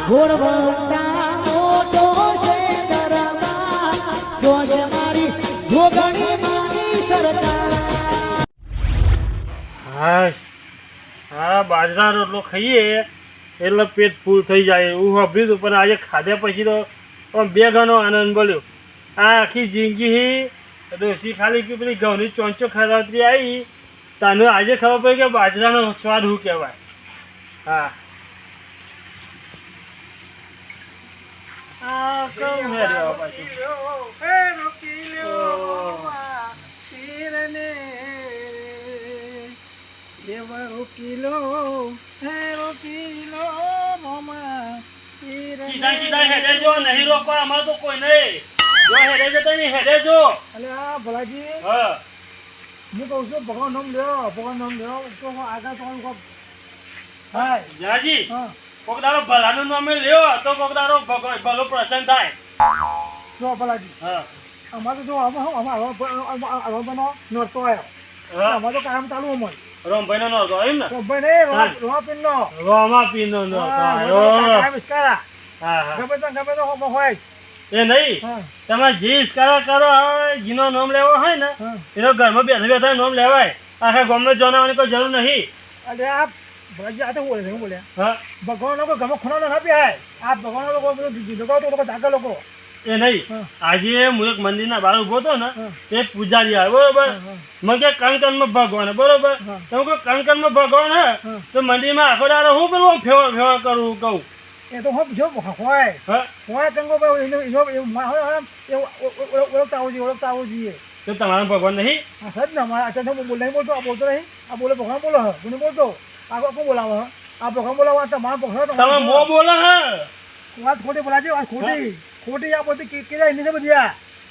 ઘોડવંટા મોટો છે દરબાર જોજ મારી જોગણી માની સરકાર હા બાજરા રોટલો ખાઈએ એટલે પેટ ફૂલ થઈ જાય એવું સાંભળ્યું પણ આજે ખાધા પછી તો બે ગણો આનંદ મળ્યો આ આખી જિંદગી ડોસી ખાલી કે પેલી ઘઉંની ચોંચો ખરાબરી આવી તાનું આજે ખબર પડી કે બાજરાનો સ્વાદ શું કહેવાય હા કહું હે રેવા પાછું સીધા હેડે જો નહીં રોકવા અમારે તો કોઈ નહીં જો હેડે જતા નહીં હેડે જો અલે આ ભલાજી હા હું કહું છું ભગવાન નામ લ્યો તો આગળ તમારું કોક હા જાજી હા કોક દાડો ભલાનું નામે લ્યો તો કોક દાડો ભલો પ્રસન્ન થાય જો ભલાજી હા અમારે તો જો અમારે બનો નોરતો આવ્યો હા અમારે તો કામ ચાલુ અમારે રોમભાઈનો નહોતો એમ ને ભાઈ નહીં રોપિનનો રોમાપીનો નહોતો આવ્યો વિસ્કારા હા હા ગમે તો હોય એ નહીં હા તમે જે ઇસ્કારા કરો હોય જેનો નામ લેવો હોય ને હા એનો ઘરમાં બેઠા નામ લેવાય આખા ગામમાં જણાવવાની કોઈ જરૂર નહીં અરે આ ભલાજી આ તો બોલ્યા હા ભગવાન લોકો ગમે ખૂણો ના આપ્યા આ ભગવાન લોકો લોકો તો જાગા લોકો એ નહીં હા. આજે હું એક મંદિરના બહાર ઉભો હતો ને હા. તે પૂજારી આવે બરોબર હા. મને કે કંકનમાં ભગવાન બરોબર હા. તમે કહો કંકનમાં ભગવાન હે હા. તો મંદિરમાં આખો દાડો શું કરવું ફેવર કરવું કહું એ તો હું જો હોય હા કંગો ઓળખતા આવવું જોઈએ તો તમારા ભગવાન નહીં હા સર ને અમારા અત્યારે હું નહીં બોલતો આ બોલતો નહીં આ બોલે ભગવાન બોલો હું નહીં બોલતો આ કોણ બોલાવો આ ભગવાન બોલાવો તમારા ભગવાન તમે મો બોલો હે વાત ખોટી બોલાજે વાત ખોટી આ બધી કેળા એની છે બધી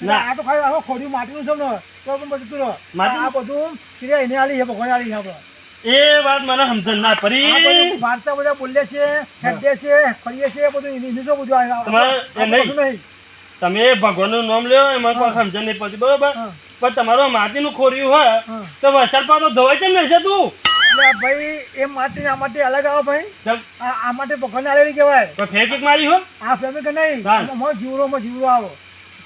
ના. આ તો ખાલી આખો ખોટી માટીનું છે ને તો પણ બધું તું માટીનું? આ બધું કેળા એને આલી છે ભગવાન આલી છે આપણે એ વાત મને સમજણ ના આ પડી બધું વાર્તા બધા બોલીએ છે હેડે છે ફરીએ છે બધું એની છે બધું તમારે એ નહીં. નહીં તમે ભગવાનનું નામ લ્યો એમાં કોઈ સમજણ નહીં પડતી બરોબર હા. પણ તમારું માટીનું ખોર્યું હોય હા. તો વરસાદ પાતો ધોવાય છે ને છે તું એટલે ભાઈ એ માટી આ માટી અલગ આવે ભાઈ ચલ, આ માટે ભગવાન આલેલી કહેવાય કોઈ ફેંકીક મારી હો આ ફેમિક નહીં હા. આમાં જીવરો આવો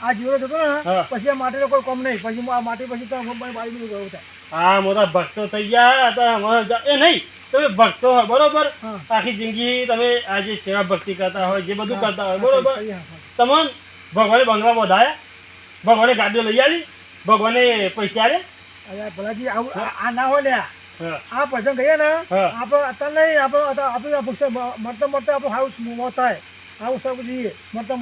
આ જીવરો જતો ને હા. પછી આ માટીનો કોઈ કમ નહીં પછી આ માટી પછી તો બાળી બધું ગયું થાય હા મોટા ભક્તો થઈ ગયા તો અમારે એ નહીં તમે ભક્તો હોય બરોબર હા. આખી જિંદગી તમે આ જે સેવા ભક્તિ કરતા હોય જે બધું કરતા હોય હા, બરોબર હા, હા. તમને ભગવાને બંગલા વધાયા ભગવાને ગાડીઓ લઈ આવી ભગવાને પૈસા આલે અરે ભલાજી આવું આ ના હોય ને હા આ ભજન કહીએ ને હા. આપણે અત્યારે નહીં આપણે મળતા આપણું હાઉસ મોત થાય આવું સબ જોઈએ મળતા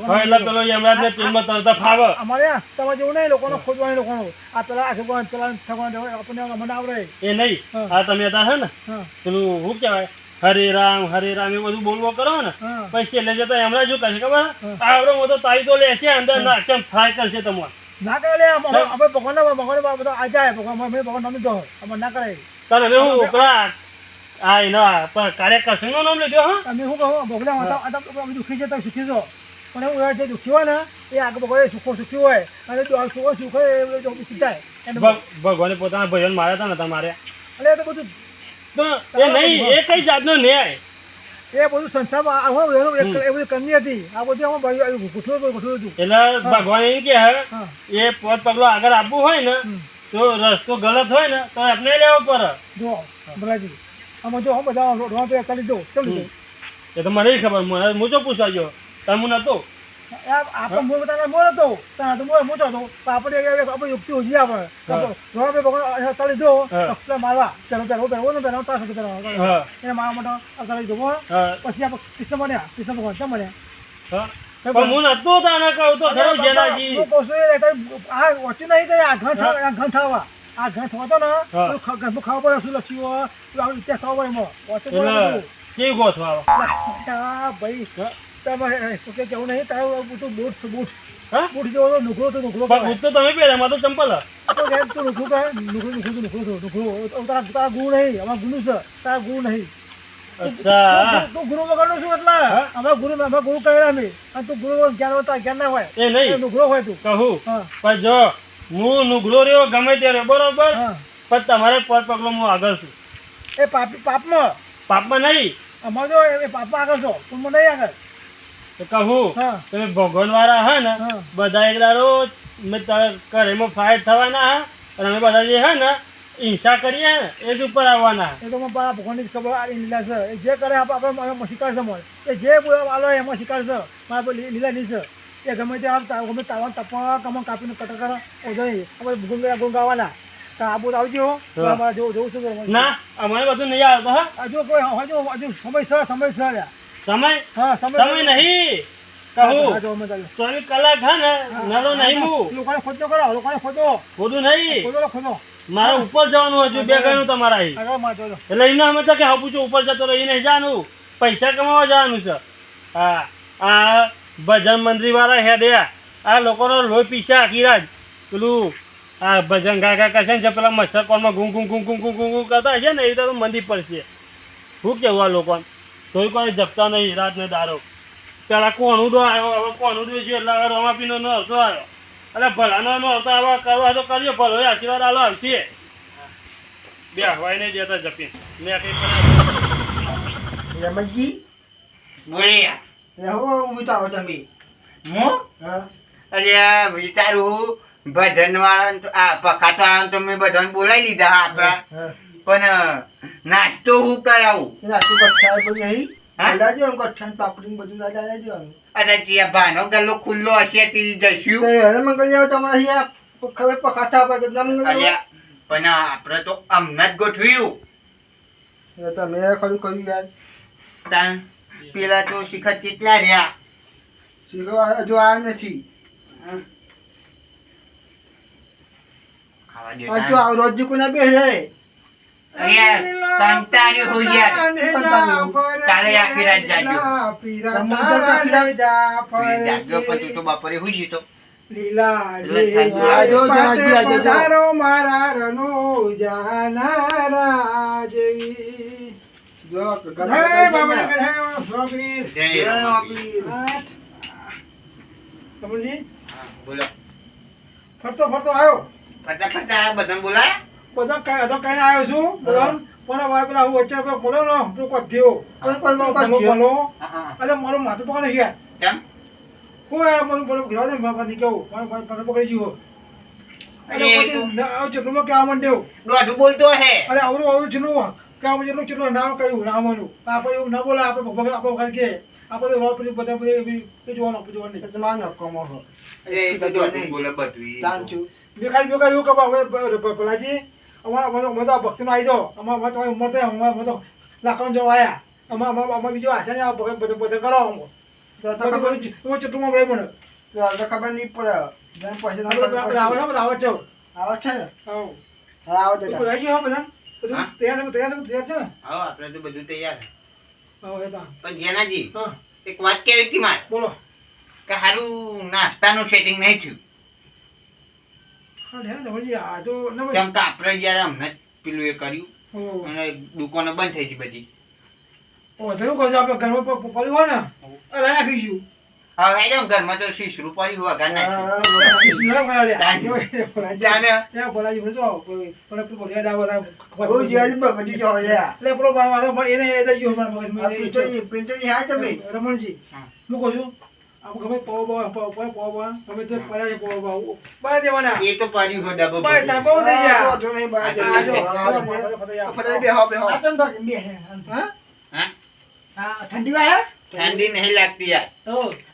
હા એટલે પેલો યમરાજને તેલમાં તરતા ફાવે અમારે તમારે જેવું નહીં લોકોનો ખોદવાની લોકોનો આ પેલા આખે પેલા થવાનું આપણને મને આવડે એ નહીં હા. આ તમે હતા હે ને હા પેલું શું કહેવાય હરે રામ એ બધું બોલવો કરો ને હા પછી એટલે જતા હમણાં શું કરશે ખબર હા. આવડો મોટો તારી તો લેશે અંદર નાખશે ફ્રાય કરશે તમારે ના કરે લે આપણે ભગવાન બધા આ જાય ભગવાન નમી દો અમારે ના કરે તને હવે હું ઉપરા આ એના કાર્યકર્ષણનો નામ લીધો હા તમે શું કહો ભગવાન દુઃખી છે તો સુખી છો પણ એવું જે દુઃખી હોય ને એ આગળ ભગવાન સુખી હોય અને સુખ હોય એ દુઃખી થાય ભગવાને પોતાના ભજન માર્યા હતા ને તમારે એટલે એ તો બધું તો એ નહીં એ કઈ જાતનો ન્યાય એ બધું સંસ્થામાં એ બધી કમી હતી આ બધું આમાં ગોઠવું હતું એટલે ભગવાન એમ કે હે હા એ પોત પગલો આગળ આપવું હોય ને તો રસ્તો ગલત હોય ને તો આપણે લેવો પડે જો ભલાજી આમાં જો બધા રોવા તો ચાલી દો ચાલી દો એ તો મને ખબર હું તો પૂછવા ગયો તમે નતો આપણે મોર બતાવે મોર હતો ત્યાં તો મોટો હતો આપણે યુક્તિ ઓછી આપણે રોવા ભગવાન ચાલી દો મારવા ચાલો તાર હા એને મારા મોટો ચાલી દો હા પછી આપણે કૃષ્ણ બન્યા કૃષ્ણ ભગવાન કેમ બન્યા હા પણ હું નતો તને કહું તો ખરું જેનાજી હું કહું છું આ ઓછી નહીં થાય આ ઘણ થવા આ ઘણ થવાતો ને ઘરનું ખાવા પડે શું લખ્યું હોય ઇતિહાસ ખાવા પડે એમાં એટલે કેવું ગોઠવા ભાઈ તમે કેવું નહીં તારું બૂટ હા બૂટ જેવો નુકરો તો નુકરો પણ બૂટ તો તમે પહેર્યા માં તો ચંપલ તું નુકરું કહે નુકરું તારા ગુરુ નહીં અમારા ગુરુ છે તારા ગુરુ નહીં અચ્છા તું ગુરુ વગરનું શું એટલે અમારા ગુરુ કહેલા અમે અને તું ગુરુ જ્ઞાન ના હોય એ નહીં નુકરો હોય તું કહું હા પણ જો હું નુગરો રહ્યો ગમે ત્યારે બરોબર હા પણ તમારે પગ પગલો હું આગળ છું એ પાપમાં પાપમાં નહીં અમારે તો એ પાપા આગળ છો પણ મને નહીં આગળ તો કહું હા તમે ભગવાન વાળા હે ને હા બધા એક દાડો મેં તારા ઘરેમાં ફાયર થવાના હે અને અમે બધા જે હે ને હિંસા કરીએ ને એ જ ઉપર આવવાના એ તો મારા ભગવાનની જ ખબર આ લીલા છે એ જે કરે આપણે શીખાડશે મને એ જે બોલો એમાં શીખાડશે મારા પર લીલા નહીં છે એ ગમે તે ગમે તાવા તપા કમા કાપીને કટર કરે ઓછો નહીં આપણે ગુણ ગાવાના તો આ બોલ આવજો જોઉં છું ના અમારે બધું નહીં આવતો હા હજુ કોઈ હજુ સમય છે યાર. સમય હા સમય નહીં કહું 24 કલાક હે ને નડો નહીં હું લોકોને ખોટો કરો લોકોને ખોટો ખોટું નહીં ખોટો મારે ઉપર જવાનું હજુ 2 ગણું તમારા અહીં આગળ માં જોજો એટલે એને અમે તો કે હા પૂછું ઉપર જતો રહી નહીં જવાનું પૈસા કમાવા જવાનું છે હા આ ભજન મંત્રી વાળા હેડ્યા આ લોકોનો લોહી પીસા આખી રાત પેલું આ ભજન ગા કરશે ને જે પેલા મચ્છર કોરમાં ઘૂમ ઘૂમ ઘૂમ ઘૂમ ઘૂમ ઘૂમ કરતા હશે ને એ રીતે તો મંદી પડશે શું કેવું આ લોકોને તોય કોઈ જપતા નહીં રાત ને દારો પેલા કોણુડો આવ્યો હવે કોણુડો છે એટલે હવે રમાપીનો નો અડધો આવ્યો એટલે ભલાનો નો અડધો આવા કરવા તો કરજો ભલો આશીર્વાદ આલો આવશે બે હવાઈ નહીં દેતા જપી મેં કઈ રમતજી બોલ્યા હું વિચારો તમે હું અરે વિચારું ભજન વાળા આ પખાત વાળા તો મેં બધાને બોલાવી લીધા આપણા પણ નાસ્તો હું કરાવું અરે જીયા ભાનો ગલ્લો ખુલ્લો હશે તે જઈશું અલ્યા પણ આપણે તો હમણાં જ ગોઠવ્યું તમે ખરું કહ્યું યાર તાન પેલા તો શિખર કેટલા રહ્યા હજુ આ નથી ખાવા હજુ દો આ રોજ કોના બે રે કંટાળ્યો હોય યાર કાલે આખી રાત જાગજો પછી તો બપોરે હુઈ જતો મારા રનો જાનારા જેવી બોલો ફરતો આવ્યો ફરતા ફરતા બધા બોલાય બધા કઈ આવ્યો છું બધા પણ હવે પેલા હું વચ્ચે બોલો ને તું કધ્યો બોલો અરે મારું માથું પકડે ગયા કેમ હું યાર મને બોલો ઘેવા દે મને કેવું મને પકડી જીવો જેટલું કહેવા માંડ્યો દોઢું બોલતો હે અરે આવડું જેટલું કહેવા જેટલું જેટલું નામ કહ્યું નામનું આપણે એવું ના બોલે આપણે આપણે કે આપણે તો રોડ બધા જોવાનું એ તો દોઢું બોલે બધું ખાલી એવું કે ભલાજી અમારા ભક્તિમાં આવી જાઓ અમારા તમારી ઉંમર થાય અમારા તો લાખો જવા આવ્યા અમારા બીજો આશા ને બધા કરો અમે ચેટલું રહી મને ખબર નહીં પડે આવે છે ને બધા તૈયાર છે ને હા આપણે તો બધું તૈયાર હા પણ જેનાજી હા એક વાત કેવી હતી મારે બોલો કે હારું નાસ્તાનું સેટિંગ નહીં થયું આ તો કેમ કે આપણે જયારે હમણાં જ પેલું એ કર્યું અને દુકાનો બંધ થઈ ગઈ બધી વધારે કહો છો આપણે ઘરમાં પડ્યું હોય ને અરે નાખીશું હવે હેડો ઘરમાં તો શીશરું પડ્યું વગર રમણજી હું કહું છું આપણે ગમે ગમે તે પડ્યા દેવાના એ તો પડ્યું હોય ડબ્બો બહુ થઈ ગયા ઠંડી વાય ઠંડી નહીં લાગતી યાર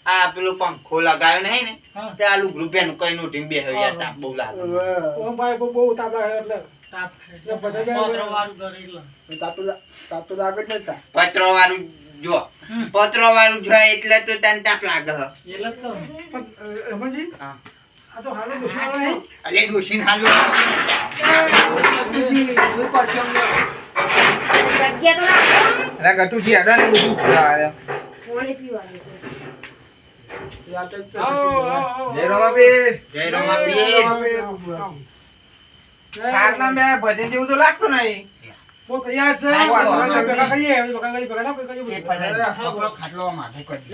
આ પેલો પંખો લગાવ્યો નહીં ને તે આલુ રૂપિયાનું કઈ નું ટીમ બે યાર તાપ બહુ લાગે બહુ તાપ લાગે એટલે પત્રો વાળું જો પત્રો વાળું જો એટલે તો તને તાપ લાગે રમણજી હા આ તો હાલો દુશ્મન નહીં અલે ડોશીન હાલો જય રમાપીર ભજન જેવું તો લાગતું નહીં તૈયાર છે ખાટલો માથું કરી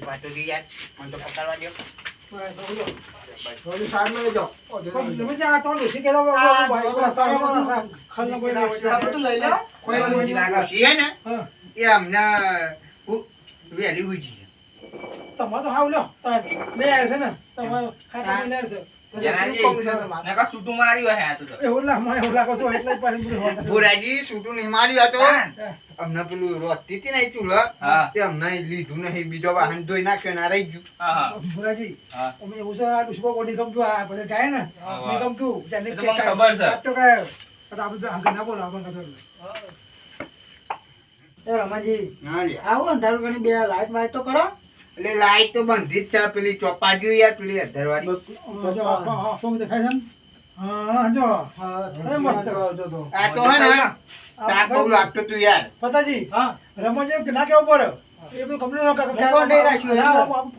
વાતો યાર મને તો પકડવા દો થોડી સાઈડમાં લઈ જાઓ. તમે જે આ તો ડોશી કહેતા હોય, ભાઈ બોલા તો ખલનો કોઈ ના હોય. બધું લઈ લો. કોઈ ડોશી લાગે છે ને હા. એ અમને વહેલી ઉજી છે. તમારે તો હાવ લ્યો. લે આવે છે ને. તમારે ખાતામાં લે આવે છે. એવું લાખ મને એવું લાગો છો એટલે જ પાછી બધું હોય. ભુરાજી છૂટું નહીં માર્યું આ તો અમને પેલું રોતી હતી ને એ ચૂલા તે અમને લીધું નહીં બીજો વાહન ધોઈ નાખ્યો ને આ રહી ગયું. ભુરાજી, અમે એવું છે આ ડુસબો કોની ગમતું આ બધા ગાય ને નહીં ગમતું. જાને એ તો મને ખબર છે. આ તો કાંઈ આપણે આગળ ના બોલો આપણે કહેતો એ રમાજી હા લે. આવો અંધારું ગણી બે લાઈટ વાઈટ તો કરો. એટલે લાઈટ તો બંધી જ છે પેલી ચોપાટીઓ યાર પેલી અધરવાળી. ફોન દેખાય છે ને? હા જો અરે મસ્ત આ તો હે ને તાપ બહુ લાગતો તું યાર. ફતાજી રમણ જેમ કે ના કેવું પડે એ બધું કમ્પ્લીટ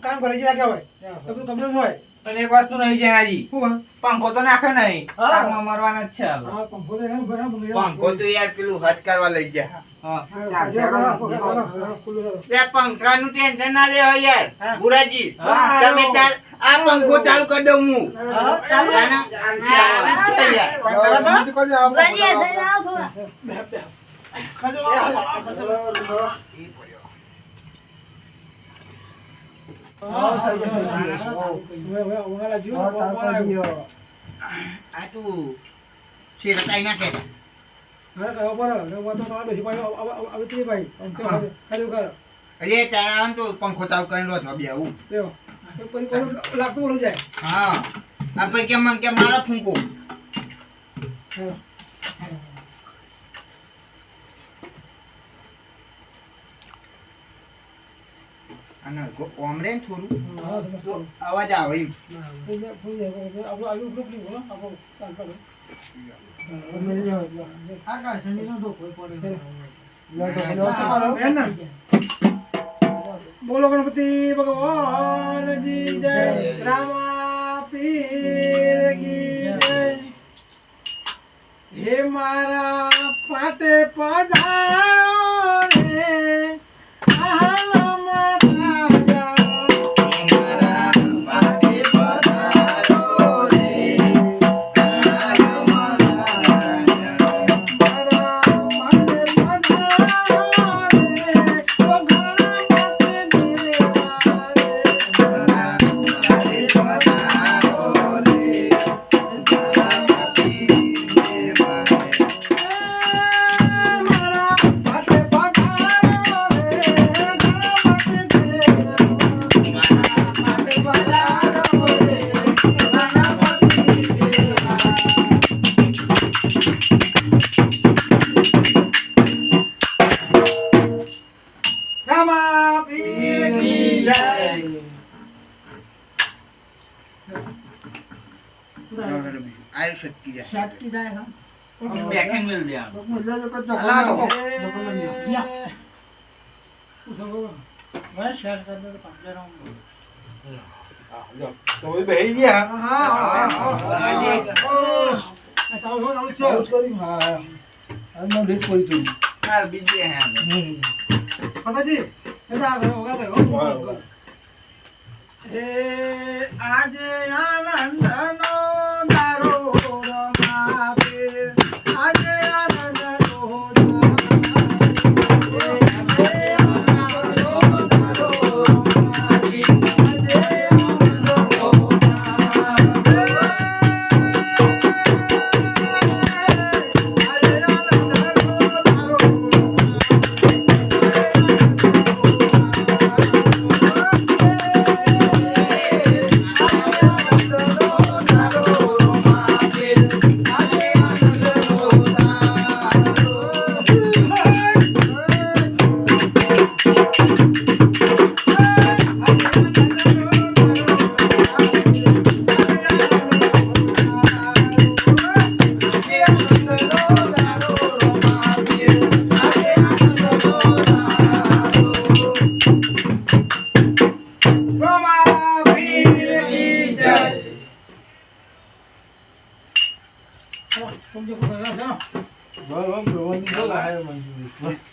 કામ કરે છે રાખ્યા હોય એ બધું કમ્પ્લીટ હોય. અને એક વસ્તુ નહીં જણાજી, શું હોય? પંખો તો નાખ્યો નહીં, હા. આગમાં મારવાના જ છે હાલ. હા પંખો તો એમ બરાબર પંખો તો યાર પેલું હદ કરવા લઈ ગયા. હા. લે પંખાનું ટેન્શન ના લેવો યાર ભુરાજી. હા. તમે તાર આ પંખો ચાલુ કરી દઉં હું. ચાલુ? ચાલો. યાર. રાજી આ થઈને આવો થોડા. આ તું શેરતાઈ ના કહેતા. અરે તારા આમ તો પંખો ચાલુ કરીને રોધવા બેહું. લાગતું ઓલું જાય. હા આ પછી કે મારો ફૂંકો. અને ઓમરે ને થોડું તો અવાજ આવે એમ. બોલો ગણપતિ ભગવાનજી જય રામા પીર કી જય. હે મારા પાટે પધારો રે આલમ રાજા. મારા પાટે પધારો રે આલમ રાજા. મારા પાટે પધારો રે ઓ ગણપતિ દેવા રે. મારા પાટે પધારો રે ગણપતિ દેવા રે. મારા પાટે પધારો રે ગણપતિ દેવા. રામા પીર કી જય. આયુ શક્તિ જાય. શાંતિ જાય હા. બેકિંગ મિલ દે આમ. હાલ બીજી હે આમ. આજે આનંદ નો દારો રમા પીર. આજે આનંદ નો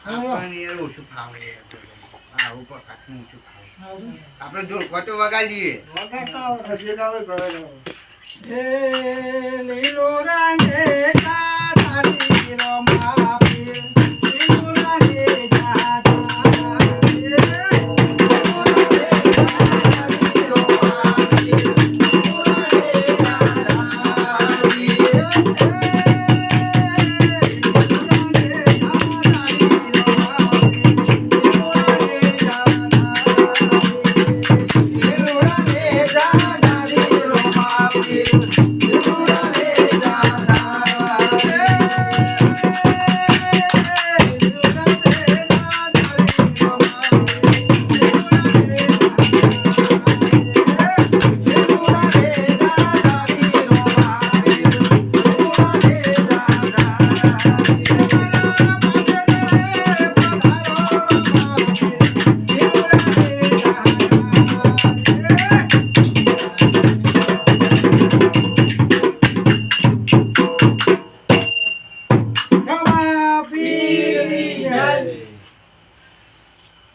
આપણને યાર ઓછું ફાવે યાર. આવું પકાતનું ઓછું ફાવે. આપણે ઢોલકો તો વગાડીએ. એ લીલો રાને તારી રમાપી લીલો રાને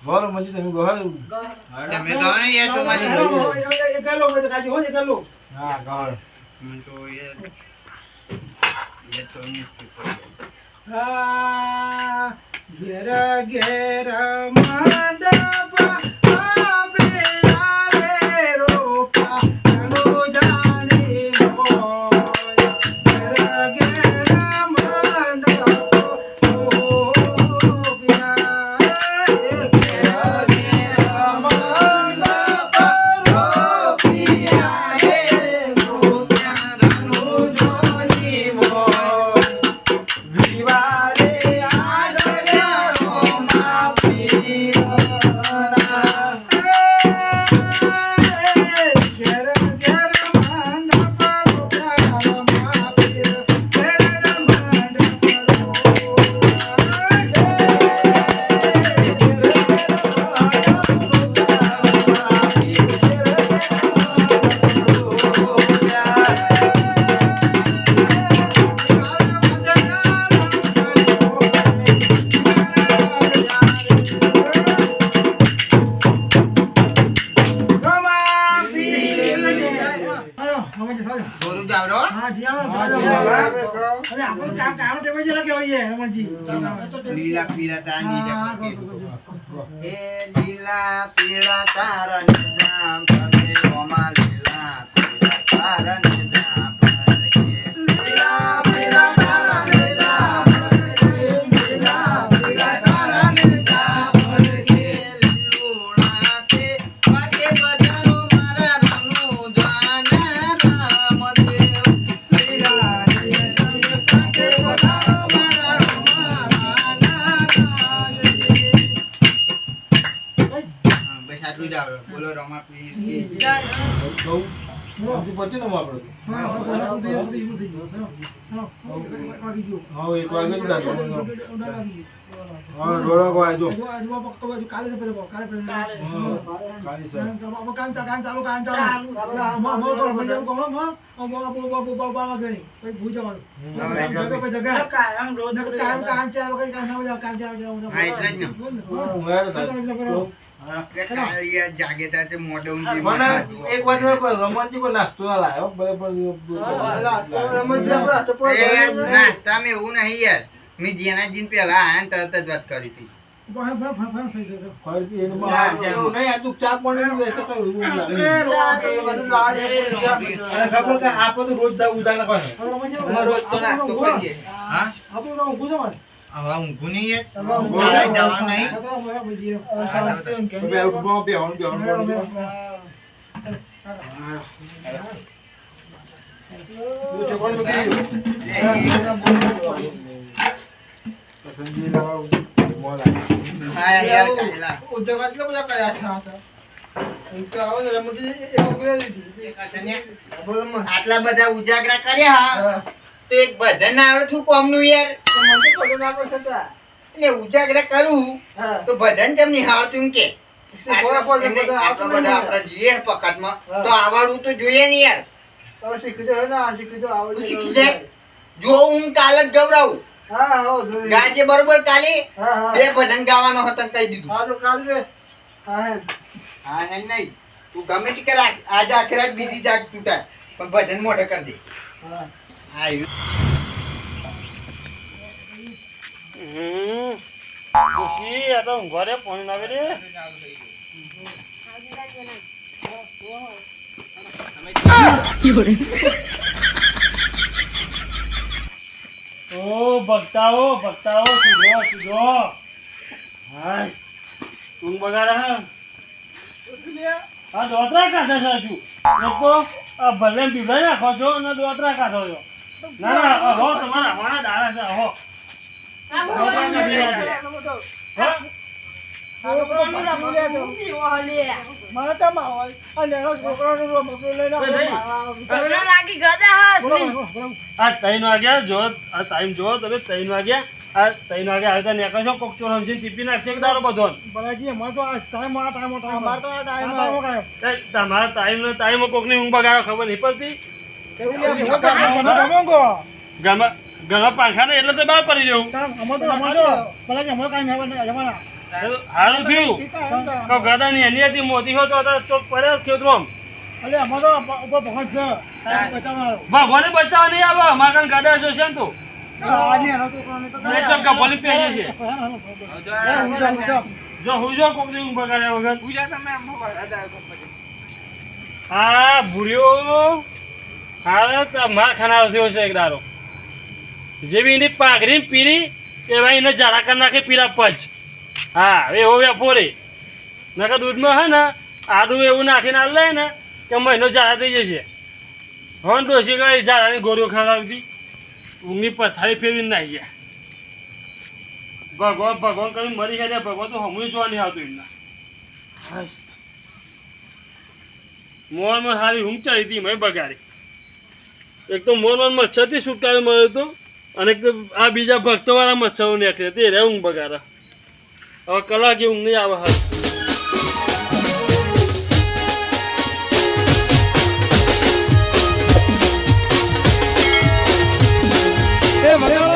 બોલો મંજી તમે ગોહલ તમે કહો ને યાર સોમાજી. હા ગોહલ હું તો યાર એ તો મુશ્કેલ પડી ઘેર ઘેર માંડપા આવેલા રે રોપા ઘણો જાણી હોય ઘેર ઘેર માંડપો રોપ્યા ઘેર ઘેર માંડપા રોપ્યા રે રોપ્યા ઘણો જાણી હોય વિવારે આદર્યા રોમા પીરના ઘેર ઘેર માંડપ રોપ્યા રોમા પીર ઘેર માંડપ થોડું જ આવડો. લીલા પીળા તારની જપકે. એ લીલા પીળા તારા નિજામ તમે રોમા લીલા પીળા તારા નિજામ પરકે. લીલા પીળા તારા નિજામ પરકે. લીલા પીળા તારા નિજામ પરકે. લીલુડાતે વાગે બજારો મારા રંગનું દ્વાન રામદેવ. લીલા લીલા વાગે બજારો મારા બસ આટલું જ આવડે. બોલો રમા પીર કી જય. મંજી પતી ને આપણે હા એક વાગે જ લાગે હા ડોળા કો આજો કાલી સર હા એટલે જ ને. કે કાળિયા જાગે તા તે મોઢે ઊંધી મને માથા એક વાગે રમણજી કોઈ નાસ્તો ના લાયો બરાબર એ નાસ્તામાં એવું નહીં યાર. મેં જીનાજીને પહેલા આયા ને તરત જ વાત કરી હતી. ફરીથી એનું માં એવું નહીં આ તું ચા પાણી લે તો કઈ એવું લાગે અને ખબર કે આપો તો રોજ ઉદાહરણ કહે રોજ તો નાસ્તો કરીએ હા હવે ઊંઘું નહીં યાર. કાલે જવાનું નહીં. બે ઉઠવા બે હોન હા યાર કાયલા. આટલા બધા ઉજાગરા કર્યા તો એક ભજન ના આવડે શું કોમનું યાર. એટલે ઉજાગરા કરું તો ભજન કેમ નહીં આવડતું એમ કે. આટલા બધા આપણે જઈએ પકડમાં તો આવડવું તો જોઈએ ને યાર. તું શીખી જાય. જો હું કાલે જ ગવરાવું ગાજે બરોબર. કાલે બે ભજન ગાવાનો હતો કહી દીધું. હા હે નહીં તું ગમે તે કર આજે આખી રાત બીજી જાગ તૂટાય પણ ભજન મોઢે કરી દે હા આવ્યું ડોશી આ તો ઊંઘવા પાણી લાવે રે ઓ ભક્તાઓ સુધો સુધો હાય ઊંઘ બગાડા હા દોતરા કાઢે છે હજુ એક તો આ ભલે પીવડાવી નાખો છો અને દોતરા કાઢો છો ના ના અહો તમારા હવાના દાડા છે અહો દોતરા કાઢી નાખે. હા? મારા ચામાં હોય અને એનો છોકરાનો મગજ લઈને લાગી ગદા હસ આ 3 વાગ્યા જો આ ટાઈમ જો તમે 3 વાગ્યા આ 3 વાગ્યા આવતા નીકળો છો કોક ચોર સમજીને ટીપી નાખશે એક દારો બધો બલાજી અમારે તો આ ટાઈમ અમારે તો આ ટાઈમ તમારા ટાઈમ કોકની ઊંઘ બગાડો ખબર નહીં પડતી ઘરમાં પાંખા ને એટલે તો બહાર પડી જવું સારું થયું તો ગદાની એની હતી મોતી હોય તો ચોક પડે ખેતરમાં ભગવાને બચાવવા નહીં આવે અમારે કાંઈ ગદા છો છે ને તું ચમકા ભલી પહેરીએ છીએ જો હું જો કોક ઊંઘ બગાડ્યા વગર પૂજા તમે આમ હા ભૂર્યો હા માર ખાનારો થયો છે એક દારો જેવી એની પાઘરી પીરી એવા એને ઝાડા કરી નાખે પીરા પચ હા એવો વેપો રે નકર દૂધમાં હે ને આદું એવું નાખીને આ લે ને કે મહિનો ઝાડા થઈ જશે હવે ડોસી કઈ ઝાડાની ગોળીઓ ખવડાવતી ઊંઘની પથારી ફેરવીને નાખી ગયા ભગવાન કરીને મરી ગયા ભગવાન તો હમું જોવા નહીં આવતું એમના મોરમાં સારી ઊંઘ ચડી હતી મેં બગાડી એક તો મોરમાં મચ્છરથી છુટકારો મળ્યો હતો અને એક તો આ બીજા ભક્તોવાળા મચ્છરો નીકળે તે રે ઊંઘ બગાડે હવે કલાકે ઊંઘ નહીં આવે હાલ એ